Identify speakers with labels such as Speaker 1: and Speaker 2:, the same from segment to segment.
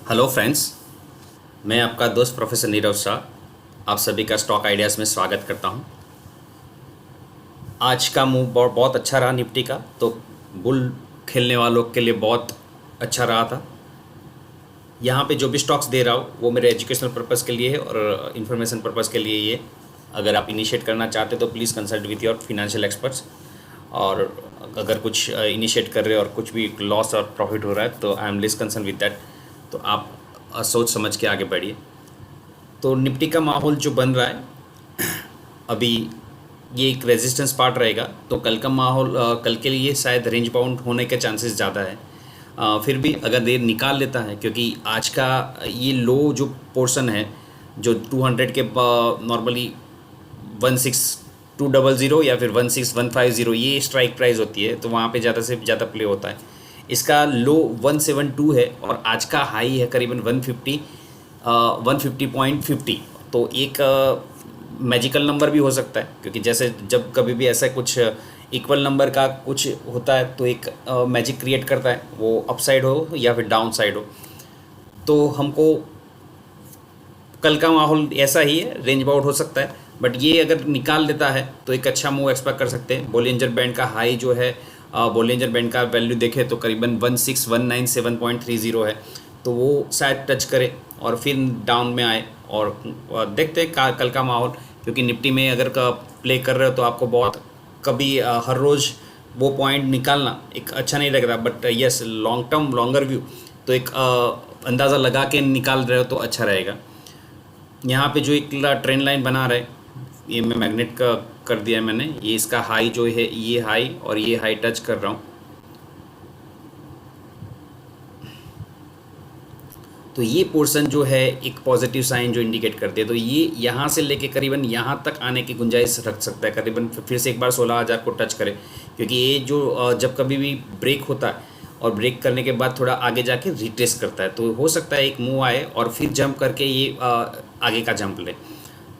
Speaker 1: Hello friends, मैं आपका दोस्त प्रोफेसर नीरव शाह आप सभी का स्टॉक आइडियाज़ में स्वागत करता हूं। आज का मूव बहुत अच्छा रहा निफ्टी का, तो बुल खेलने वालों के लिए बहुत अच्छा रहा था। यहाँ पे जो भी स्टॉक्स दे रहा हूँ वो मेरे एजुकेशनल पर्पज़ के लिए है और इन्फॉर्मेशन पर्पज़ के लिए ये। अगर आप इनिशिएट करना चाहते तो please consult with your financial experts. और अगर कुछ इनिशिएट कर रहे हो और कुछ भी लॉस और प्रॉफिट हो रहा है तो I am less concern with that. तो आप सोच समझ के आगे बढ़िए। तो निफ्टी का माहौल जो बन रहा है अभी, ये एक रेजिस्टेंस पार्ट रहेगा, तो कल का माहौल कल के लिए शायद रेंज बाउंड होने के चांसेस ज़्यादा है। फिर भी अगर देर निकाल लेता है, क्योंकि आज का ये लो जो पोर्शन है जो 200 के नॉर्मली 16200 या फिर 16150 ये स्ट्राइक प्राइस होती है, तो वहाँ पे ज़्यादा से ज़्यादा प्ले होता है। इसका लो 172 है और आज का हाई है करीबन 150.50। तो एक मैजिकल नंबर भी हो सकता है, क्योंकि जैसे जब कभी भी ऐसा कुछ इक्वल नंबर का कुछ होता है तो एक मैजिक क्रिएट करता है, वो अपसाइड हो या फिर डाउन साइड हो। तो हमको कल का माहौल ऐसा ही है, रेंज बाउंड हो सकता है, बट ये अगर निकाल लेता है तो एक अच्छा मूव एक्सपेक्ट कर सकते हैं। बोलिंजर बैंड का हाई जो है, बोलिंजर बैंड का वैल्यू देखें तो करीबन 16197.30 है, तो वो शायद टच करे और फिर डाउन में आए। और देखते हैं कल का माहौल, क्योंकि निफ्टी में अगर प्ले कर रहे हो तो आपको बहुत कभी हर रोज़ वो पॉइंट निकालना एक अच्छा नहीं लगता, but yes long term longer view तो एक अंदाज़ा लगा के निकाल रहे हो तो अच्छा रहेगा। यहाँ पे जो एक ट्रेंड लाइन बना रहे, ये मैं मैग्नेट का कर दिया है मैंने, ये इसका हाई जो है, ये हाई और ये हाई टच कर रहा हूँ। तो ये पोर्शन जो है एक पॉजिटिव साइन जो इंडिकेट करती है, तो ये यहाँ से लेके करीबन यहाँ तक आने की गुंजाइश रख सकता है, करीबन फिर से एक बार 16000 को टच करे। क्योंकि ये जो जब कभी भी ब्रेक होता है और ब्रेक करने के बाद थोड़ा आगे जाके रिट्रेस करता है, तो हो सकता है एक मूव आए और फिर जंप करके ये आगे का जंप ले।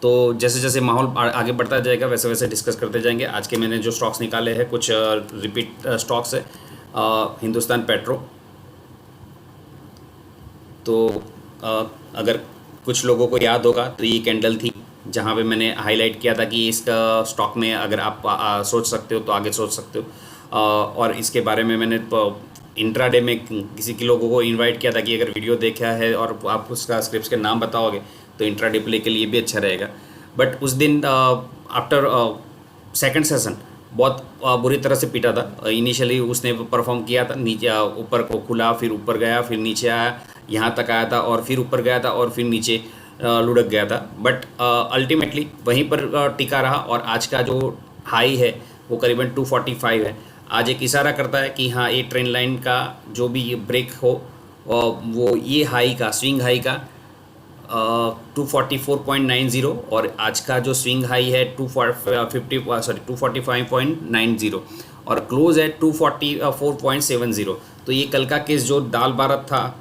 Speaker 1: तो जैसे जैसे माहौल आगे बढ़ता जाएगा वैसे वैसे डिस्कस करते जाएंगे। आज के मैंने जो स्टॉक्स निकाले हैं, कुछ रिपीट स्टॉक्स है। हिंदुस्तान पेट्रो, तो अगर कुछ लोगों को याद होगा तो ये कैंडल थी जहाँ पे मैंने हाईलाइट किया था कि इसका स्टॉक में अगर आप सोच सकते हो तो आगे सोच सकते हो। और इसके बारे में मैंने इंट्राडे में किसी के लोगों को इनवाइट किया था कि अगर वीडियो देखा है और आप उसका स्क्रिप्ट के नाम बताओगे तो इंट्राडे प्ले के लिए भी अच्छा रहेगा। बट उस दिन आफ्टर सेकंड सेशन बहुत बुरी तरह से पीटा था। इनिशियली उसने परफॉर्म किया था, नीचे ऊपर को खुला, फिर ऊपर गया, फिर नीचे आया, यहाँ तक आया था और फिर ऊपर गया था और फिर नीचे लुढ़क गया था। बट अल्टीमेटली वहीं पर टिका रहा और आज का जो हाई है वो करीबन 245 है। आज एक इशारा करता है कि हाँ, ये ट्रेंड लाइन का जो भी ये ब्रेक हो वो ये हाई का स्विंग हाई का 244.90 और आज का जो स्विंग हाई है 245.90 और क्लोज है 244.70। तो ये कल का केस जो दाल बारत था,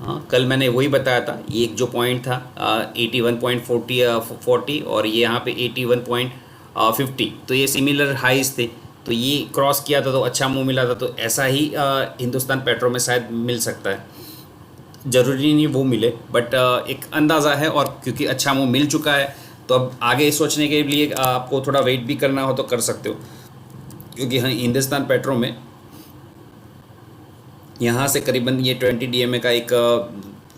Speaker 1: हाँ कल मैंने वही बताया था, ये एक जो पॉइंट था 81.40 और ये यहाँ पे 81.50, तो ये सिमिलर हाइज थे। तो ये क्रॉस किया था तो अच्छा मूव मिला था। तो ऐसा ही हिंदुस्तान पेट्रो में शायद मिल सकता है, ज़रूरी नहीं वो मिले, बट एक अंदाज़ा है। और क्योंकि अच्छा मूव मिल चुका है तो अब आगे सोचने के लिए आपको थोड़ा वेट भी करना हो तो कर सकते हो। क्योंकि हाँ, हिंदुस्तान पेट्रो में यहाँ से करीबन ये 20 DMA का एक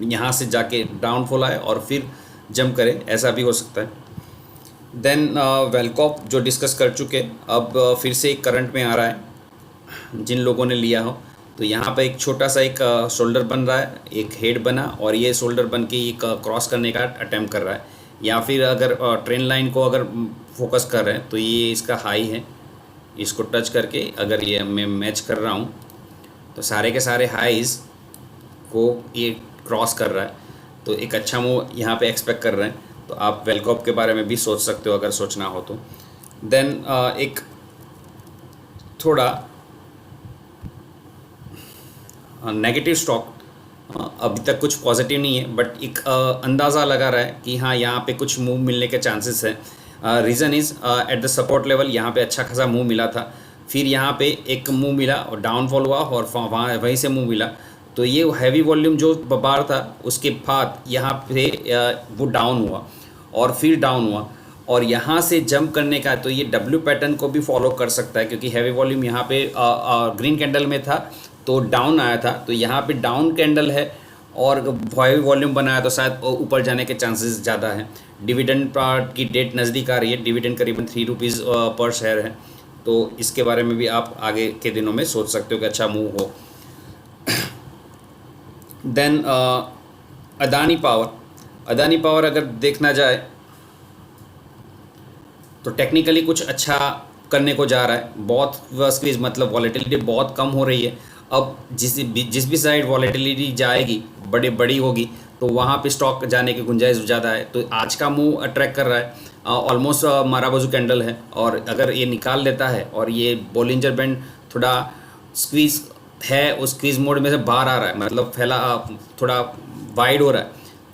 Speaker 1: यहाँ से जाके डाउनफॉल आए और फिर जंप करे, ऐसा भी हो सकता है। देन वेलकॉप जो डिस्कस कर चुके, अब फिर से एक करंट में आ रहा है जिन लोगों ने लिया हो। तो यहाँ पे एक छोटा सा एक शोल्डर बन रहा है, एक हेड बना और ये शोल्डर बन के एक क्रॉस करने का अटैम्प्ट कर रहा है। या फिर अगर ट्रेंड लाइन को अगर फोकस कर रहे हैं तो ये इसका हाई है, इसको टच करके अगर ये मैं मैच कर रहा हूँ तो सारे के सारे हाइज को ये क्रॉस कर रहा है, तो एक अच्छा मूव यहाँ पे एक्सपेक्ट कर रहे हैं। तो आप वेलकॉप के बारे में भी सोच सकते हो अगर सोचना हो तो। देन एक थोड़ा नेगेटिव स्टॉक, अभी तक कुछ पॉजिटिव नहीं है बट एक अंदाज़ा लगा रहा है कि हाँ यहाँ पे कुछ मूव मिलने के चांसेस है। Reason is at the support level यहाँ पे अच्छा खासा मूव मिला था, फिर यहाँ पे एक मूव मिला और डाउनफॉल हुआ और वहाँ वहीं से मूव मिला। तो ये हैवी वॉल्यूम जो बार था उसके बाद यहाँ पे वो डाउन हुआ और फिर डाउन हुआ और यहाँ से जंप करने का, तो ये डब्ल्यू पैटर्न को भी फॉलो कर सकता है क्योंकि हैवी वॉल्यूम यहाँ पे ग्रीन कैंडल में था तो डाउन आया था, तो यहाँ पे डाउन कैंडल है और हैवी वॉल्यूम बनाया तो शायद ऊपर जाने के चांसेस ज़्यादा हैं। डिविडेंड की डेट नज़दीक आ रही है, डिविडेंड करीबन 3 रुपीज़ पर शेयर है, तो इसके बारे में भी आप आगे के दिनों में सोच सकते हो कि अच्छा मूव हो। देन अदानी पावर अगर देखना जाए तो टेक्निकली कुछ अच्छा करने को जा रहा है, बहुत स्क्वीज मतलब वॉलेटिलिटी बहुत कम हो रही है। अब जिस भी साइड वॉलेटिलिटी जाएगी बड़ी होगी तो वहाँ पे स्टॉक जाने की गुंजाइश ज़्यादा है। तो आज का मूव अट्रैक्ट कर रहा है, ऑलमोस्ट माराबाजू कैंडल है और अगर ये निकाल लेता है और ये बोलिंजर बैंड थोड़ा स्क्वीज है, उस स्क्वीज मोड में से बाहर आ रहा है, मतलब फैला थोड़ा वाइड हो रहा है,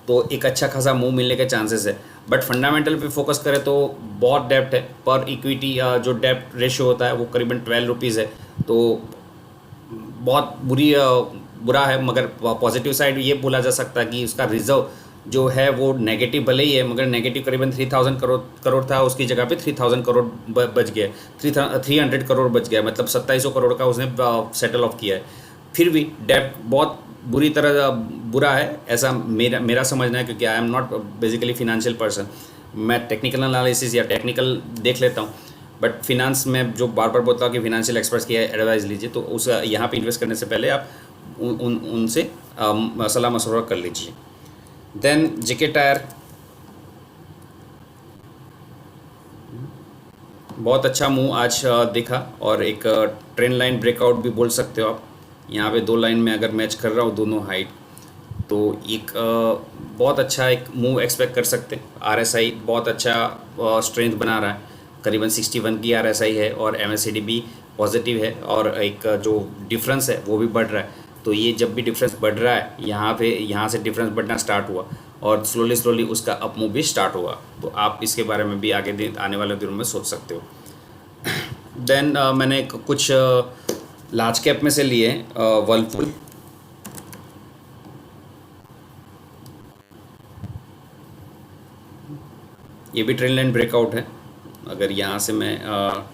Speaker 1: तो एक अच्छा खासा मूव मिलने के चांसेस है। बट फंडामेंटल पे फोकस करें तो बहुत डेप्ट है, पर इक्विटी जो डेप्ट रेशियो होता है वो करीबन 12 रुपीज़ है, तो बहुत बुरा है। मगर पॉजिटिव साइड ये बोला जा सकता है कि उसका रिजर्व जो है वो नेगेटिव भले ही है, मगर नेगेटिव करीबन 3000 करोड़ था, उसकी जगह पे 3000 करोड़ बच गया, 300 करोड़ बच गया, मतलब 2700 करोड़ का उसने सेटल ऑफ किया है। फिर भी डेप्ट बहुत बुरी तरह बुरा है, ऐसा मेरा समझना है, क्योंकि I am not basically financial person. मैं टेक्निकल एनालिसिस या टेक्निकल देख लेता हूँ, बट फिनांस में जो बार बार बोलता हूँ कि फिनेंशियल एक्सपर्ट्स की एडवाइस लीजिए, तो उस यहाँ पे इन्वेस्ट करने से पहले आप उनसे सलाह मशवरा कर लीजिए। देन जेके टायर बहुत अच्छा मूव आज देखा और एक ट्रेंड लाइन ब्रेकआउट भी बोल सकते हो आप। यहाँ पे 2 लाइन में अगर मैच कर रहा हूँ दोनों हाइट, तो एक बहुत अच्छा एक मूव एक्सपेक्ट कर सकते हैं। आरएसआई बहुत अच्छा स्ट्रेंथ बना रहा है, करीबन 61 की आरएसआई है और एमएससीडी भी पॉजिटिव है और एक जो डिफरेंस है वो भी बढ़ रहा है। तो ये जब भी डिफरेंस बढ़ रहा है, यहाँ से डिफरेंस बढ़ना स्टार्ट हुआ और स्लोली उसका अप मूव भी स्टार्ट हुआ, तो आप इसके बारे में भी आगे आने वाले दिनों में सोच सकते हो। देन मैंने कुछ लार्ज कैप में से लिए वर्लपूल, ये भी ट्रेंड लाइन ब्रेकआउट है। अगर यहाँ से मैं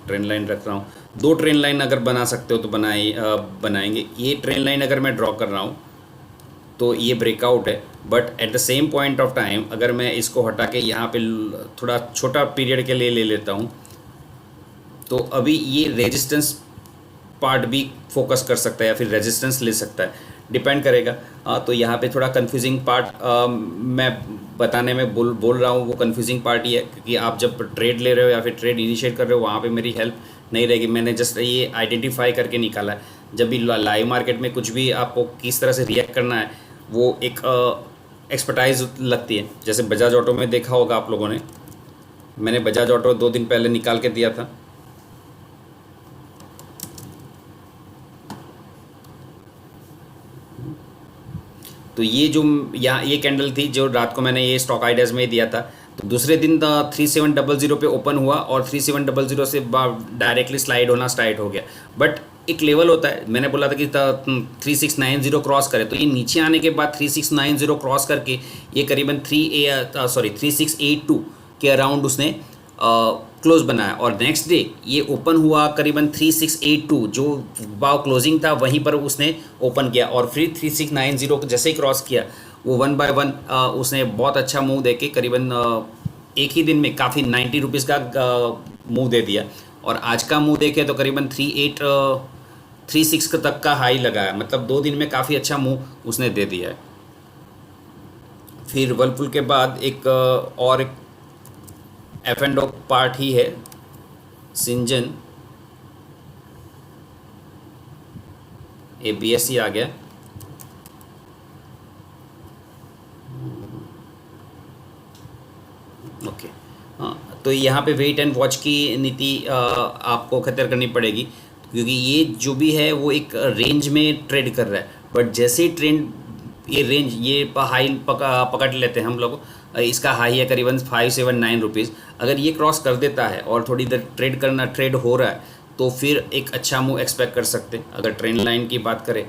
Speaker 1: ट्रेंड लाइन रख रहा हूँ, 2 ट्रेंड लाइन अगर बना सकते हो तो बनाएंगे। ये ट्रेंड लाइन अगर मैं ड्रॉ कर रहा हूँ तो ये ब्रेकआउट है, but at the same point of time अगर मैं इसको हटा के यहाँ पे थोड़ा छोटा पीरियड के लिए ले लेता हूँ, तो अभी ये रेजिस्टेंस पार्ट भी फोकस कर सकता है या फिर रेजिस्टेंस ले सकता है, डिपेंड करेगा। तो यहाँ पे थोड़ा कंफ्यूजिंग पार्ट मैं बताने में बोल रहा हूँ, वो कंफ्यूजिंग पार्ट ही है, क्योंकि आप जब ट्रेड ले रहे हो या फिर ट्रेड इनिशिएट कर रहे हो वहाँ पे मेरी हेल्प नहीं रहेगी। मैंने जस्ट ये आइडेंटिफाई करके निकाला है। जब भी लाइव मार्केट में कुछ भी आपको किस तरह से रिएक्ट करना है, वो एक एक्सपर्टाइज लगती है। जैसे बजाज ऑटो में देखा होगा आप लोगों ने, मैंने बजाज ऑटो 2 दिन पहले निकाल के दिया था, तो ये जो यहाँ ये कैंडल थी जो रात को मैंने ये स्टॉक आइडियाज़ में ही दिया था, तो दूसरे दिन 3700 पे ओपन हुआ और 3700 से डायरेक्टली स्लाइड होना स्टार्ट हो गया। बट एक लेवल होता है, मैंने बोला था कि 3690 क्रॉस करे, तो ये नीचे आने के बाद 3690 क्रॉस करके ये करीबन 3682 के अराउंड उसने क्लोज बनाया और नेक्स्ट डे ये ओपन हुआ करीबन 3682, जो वाव क्लोजिंग था वहीं पर उसने ओपन किया और फिर 3690 जैसे ही क्रॉस किया वो 1 बाय 1 उसने बहुत अच्छा मूव देके करीबन एक ही दिन में काफ़ी 90 रुपीज़ का मूव दे दिया। और आज का मूव देखे तो करीबन 3836 तक का हाई लगा है, मतलब 2 दिन में काफ़ी अच्छा मूव उसने दे दिया है। फिर वर्लपूल के बाद एक और एक F&O पार्ट ही है, सिंजन, ये BSE आ गया। ओके, हाँ, तो यहाँ पे वेट एंड वॉच की नीति आपको खतर करनी पड़ेगी, क्योंकि ये जो भी है वो एक रेंज में ट्रेड कर रहा है। बट जैसे ही ट्रेंड ये रेंज ये हाई पकड़ लेते हैं हम लोग, इसका हाई है करीबन 579 रुपीज़। अगर ये क्रॉस कर देता है और थोड़ी देर ट्रेड हो रहा है, तो फिर एक अच्छा मूव एक्सपेक्ट कर सकते। अगर ट्रेंड लाइन की बात करें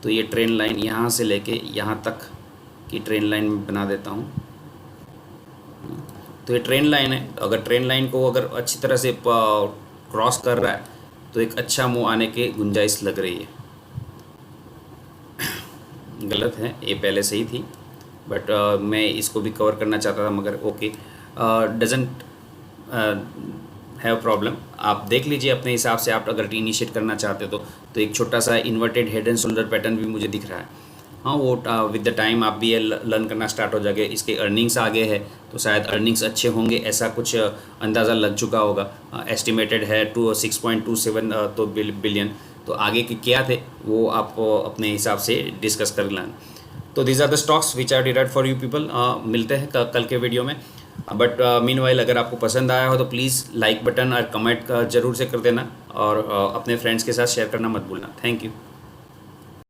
Speaker 1: तो ये ट्रेंड लाइन यहाँ से लेके यहाँ तक की ट्रेंड लाइन बना देता हूँ। तो ये ट्रेंड लाइन है, अगर ट्रेंड लाइन को अगर अच्छी तरह से क्रॉस कर रहा है तो एक अच्छा मूव आने की गुंजाइश लग रही है। गलत है, ये पहले सही थी, बट मैं इसको भी कवर करना चाहता था, मगर ओके, डजेंट हैव प्रॉब्लम। आप देख लीजिए अपने हिसाब से, आप अगर इनिशिएट करना चाहते तो एक छोटा सा inverted head and shoulder pattern भी मुझे दिख रहा है। हाँ, वो विद द टाइम आप भी ये लर्न करना स्टार्ट हो जाएंगे। इसके अर्निंग्स आगे है तो शायद अर्निंग्स अच्छे होंगे, ऐसा कुछ अंदाज़ा लग चुका होगा। एस्टिमेटेड है 6.27 तो बिलियन। तो आगे के क्या थे वो आप अपने हिसाब से डिस्कस कर लें। तो these are the stocks which are derived for you people. मिलते हैं कल के वीडियो में। बट मीनवाइल अगर आपको पसंद आया हो तो प्लीज़ लाइक बटन और कमेंट जरूर से कर देना, और अपने फ्रेंड्स के साथ शेयर करना मत भूलना। Thank you.